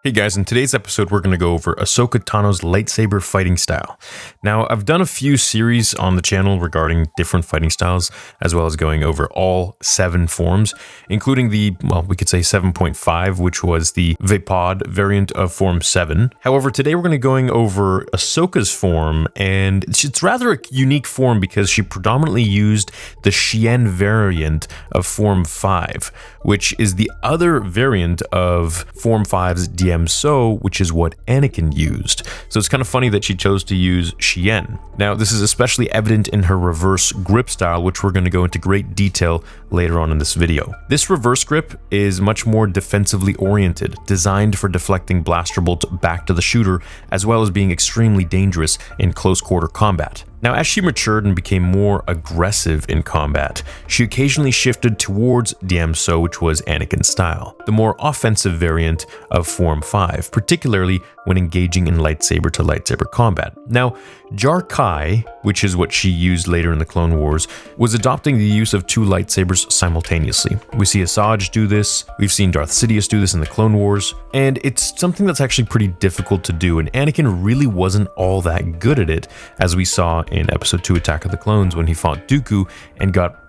Hey guys, in today's episode, we're going to go over Ahsoka Tano's lightsaber fighting style. Now, I've done a few series on the channel regarding different fighting styles, as well as going over all 7 forms, including the, we could say 7.5, which was the Vapod variant of Form 7. However, today we're going to be going over Ahsoka's form, and it's rather a unique form because she predominantly used the Xian variant of Form 5, which is the other variant of Form 5's So, which is what Anakin used. So it's kind of funny that she chose to use Xian. Now, this is especially evident in her reverse grip style, which we're going to go into great detail later on in this video. This reverse grip is much more defensively oriented, designed for deflecting blaster bolts back to the shooter, as well as being extremely dangerous in close quarter combat. Now, as she matured and became more aggressive in combat, she occasionally shifted towards So, which was Anakin's style, the more offensive variant of Form 5, particularly when engaging in lightsaber to lightsaber combat. Now, Jarai, which is what she used later in the Clone Wars, was adopting the use of 2 lightsabers simultaneously. We see Asajj do this, we've seen Darth Sidious do this in the Clone Wars, and it's something that's actually pretty difficult to do, and Anakin really wasn't all that good at it, as we saw in Episode 2 Attack of the Clones when he fought Dooku and got,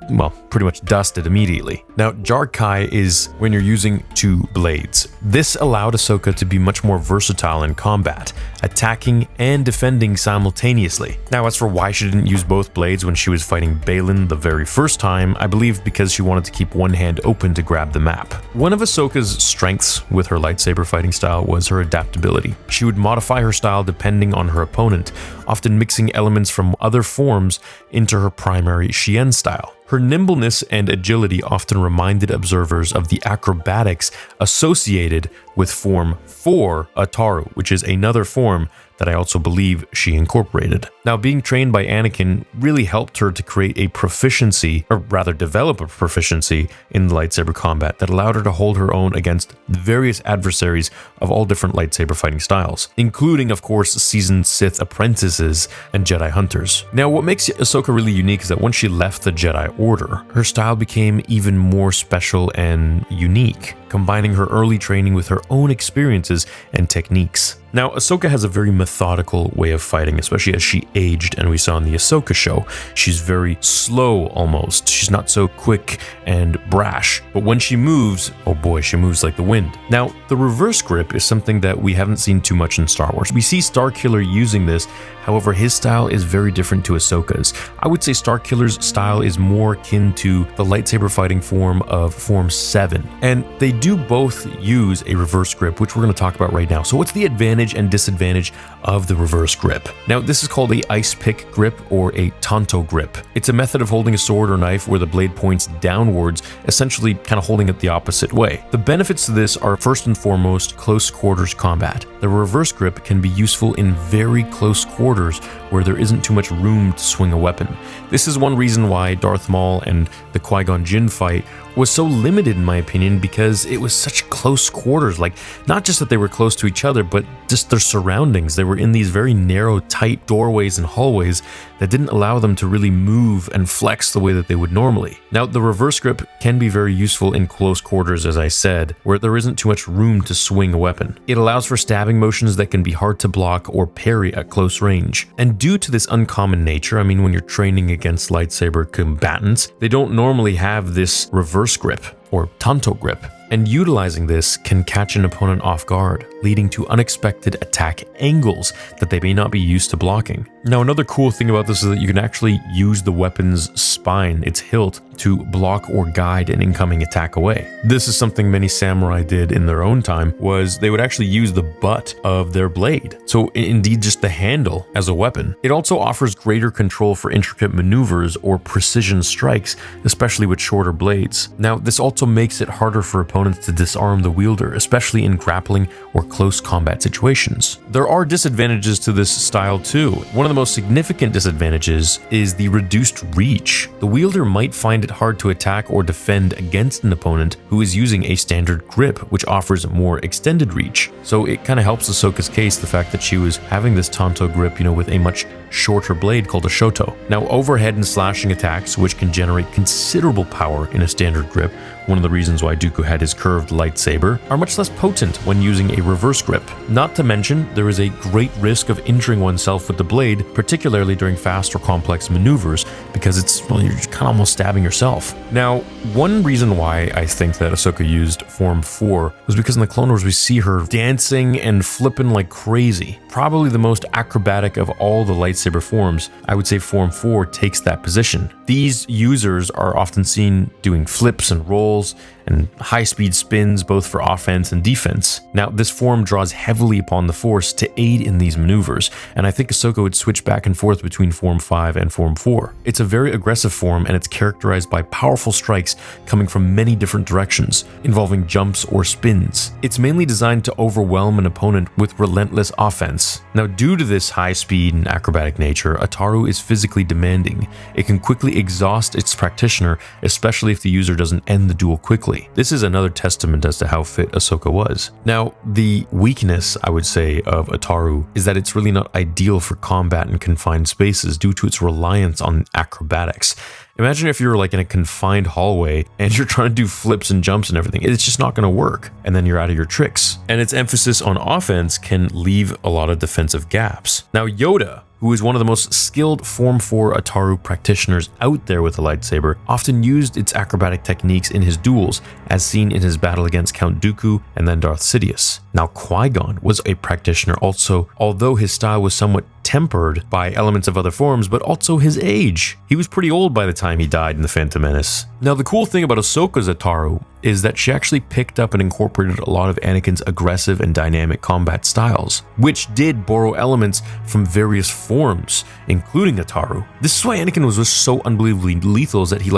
pretty much dusted immediately. Now, Jarai is when you're using 2 blades. This allowed Ahsoka to be much more versatile in combat, attacking and defending simultaneously. Now, as for why she didn't use both blades when she was fighting Baylan the very first time, I believe because she wanted to keep one hand open to grab the map. One of Ahsoka's strengths with her lightsaber fighting style was her adaptability. She would modify her style depending on her opponent, often mixing elements from other forms into her primary Xian style. Her nimbleness and agility often reminded observers of the acrobatics associated with Form 4 Ataru, which is another form that I also believe she incorporated. Now, being trained by Anakin really helped her to create a proficiency, or rather develop a proficiency in the lightsaber combat that allowed her to hold her own against various adversaries of all different lightsaber fighting styles, including, of course, seasoned Sith apprentices and Jedi hunters. Now, what makes Ahsoka really unique is that once she left the Jedi Order, her style became even more special and unique, combining her early training with her own experiences and techniques. Now, Ahsoka has a very methodical way of fighting, especially as she aged, and we saw in the Ahsoka show. She's very slow almost. She's not so quick and brash, but when she moves, oh boy, she moves like the wind. Now, the reverse grip is something that we haven't seen too much in Star Wars. We see Starkiller using this, however, his style is very different to Ahsoka's. I would say Starkiller's style is more akin to the lightsaber fighting form of Form 7, and they do both use a reverse grip, which we're going to talk about right now. So what's the advantage and disadvantage of the reverse grip? Now, this is called a ice pick grip or a tanto grip. It's a method of holding a sword or knife where the blade points downwards, essentially kind of holding it the opposite way. The benefits to this are first and foremost close quarters combat. The reverse grip can be useful in very close quarters where there isn't too much room to swing a weapon. This is one reason why Darth Maul and the Qui-Gon Jinn fight was so limited in my opinion, because it was such close quarters. Like, not just that they were close to each other, but just their surroundings. They were in these very narrow, tight doorways and hallways that didn't allow them to really move and flex the way that they would normally. Now, the reverse grip can be very useful in close quarters, as I said, where there isn't too much room to swing a weapon. It allows for stabbing motions that can be hard to block or parry at close range. And due to this uncommon nature, I mean, when you're training against lightsaber combatants, they don't normally have this reverse grip or tanto grip, and utilizing this can catch an opponent off guard, leading to unexpected attack angles that they may not be used to blocking. Now, another cool thing about this is that you can actually use the weapon's spine, its hilt, to block or guide an incoming attack away. This is something many samurai did in their own time, was they would actually use the butt of their blade, so indeed just the handle, as a weapon. It also offers greater control for intricate maneuvers or precision strikes, especially with shorter blades. Now, this also makes it harder for opponents to disarm the wielder, especially in grappling or close combat situations. There are disadvantages to this style too. One of the most significant disadvantages is the reduced reach. The wielder might find it hard to attack or defend against an opponent who is using a standard grip, which offers more extended reach. So it kind of helps Ahsoka's case, the fact that she was having this tanto grip, with a much shorter blade called a shoto. Now, overhead and slashing attacks, which can generate considerable power in a standard grip, one of the reasons why Dooku had his his curved lightsaber, are much less potent when using a reverse grip. Not to mention, there is a great risk of injuring oneself with the blade, particularly during fast or complex maneuvers, because well, you're kind of almost stabbing yourself. Now, one reason why I think that Ahsoka used Form 4 was because in the Clone Wars we see her dancing and flipping like crazy. Probably the most acrobatic of all the lightsaber forms, I would say Form 4 takes that position. These users are often seen doing flips and rolls and high-speed spins both for offense and defense. Now, this form draws heavily upon the Force to aid in these maneuvers, and I think Ahsoka would switch back and forth between Form 5 and Form 4. It's a very aggressive form, and it's characterized by powerful strikes coming from many different directions, involving jumps or spins. It's mainly designed to overwhelm an opponent with relentless offense. Now, due to this high speed and acrobatic nature, Ataru is physically demanding. It can quickly exhaust its practitioner, especially if the user doesn't end the duel quickly. This is another testament as to how fit Ahsoka was. Now, the weakness, I would say, of Ataru is that it's really not ideal for combat in confined spaces due to its reliance on acrobatics. Imagine if you're like in a confined hallway and you're trying to do flips and jumps and everything. It's just not going to work, and then you're out of your tricks. And its emphasis on offense can leave a lot of defensive gaps. Now, Yoda, who is one of the most skilled Form 4 Ataru practitioners out there with a lightsaber, often used its acrobatic techniques in his duels, as seen in his battle against Count Dooku and then Darth Sidious. Now, Qui-Gon was a practitioner also, although his style was somewhat tempered by elements of other forms, but also his age. He was pretty old by the time he died in The Phantom Menace. Now, the cool thing about Ahsoka's Ataru is that she actually picked up and incorporated a lot of Anakin's aggressive and dynamic combat styles, which did borrow elements from various forms, including Ataru. This is why Anakin was just so unbelievably lethal, is that he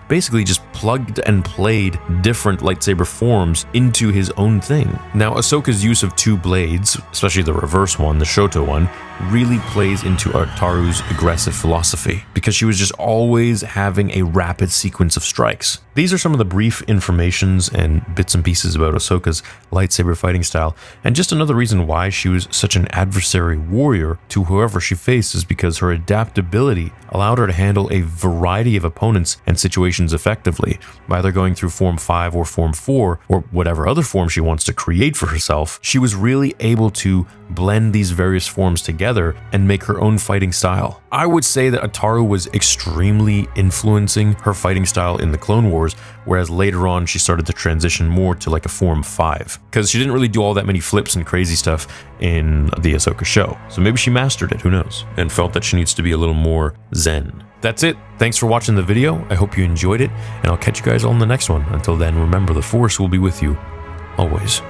basically just plugged and played different lightsaber forms into his own thing. Now, Ahsoka's use of two blades, especially the reverse one, the Shoto one, really plays into Ataru's aggressive philosophy, because she was just always having a rapid sequence of strikes. These are some of the brief informations and bits and pieces about Ahsoka's lightsaber fighting style, and just another reason why she was such an adversary warrior to whoever she faced is because her adaptability allowed her to handle a variety of opponents and situations effectively, by either going through Form 5 or Form 4, or whatever other form she wants to create for herself. She was really able to blend these various forms together and make her own fighting style. I would say that Ataru was extremely influencing her fighting style in the Clone Wars, whereas later on she started to transition more to like a Form 5, because she didn't really do all that many flips and crazy stuff in the Ahsoka show. So maybe she mastered it, who knows, and felt that she needs to be a little more zen. That's it. Thanks for watching the video. I hope you enjoyed it, and I'll catch you guys all in the next one. Until then, remember, the Force will be with you always.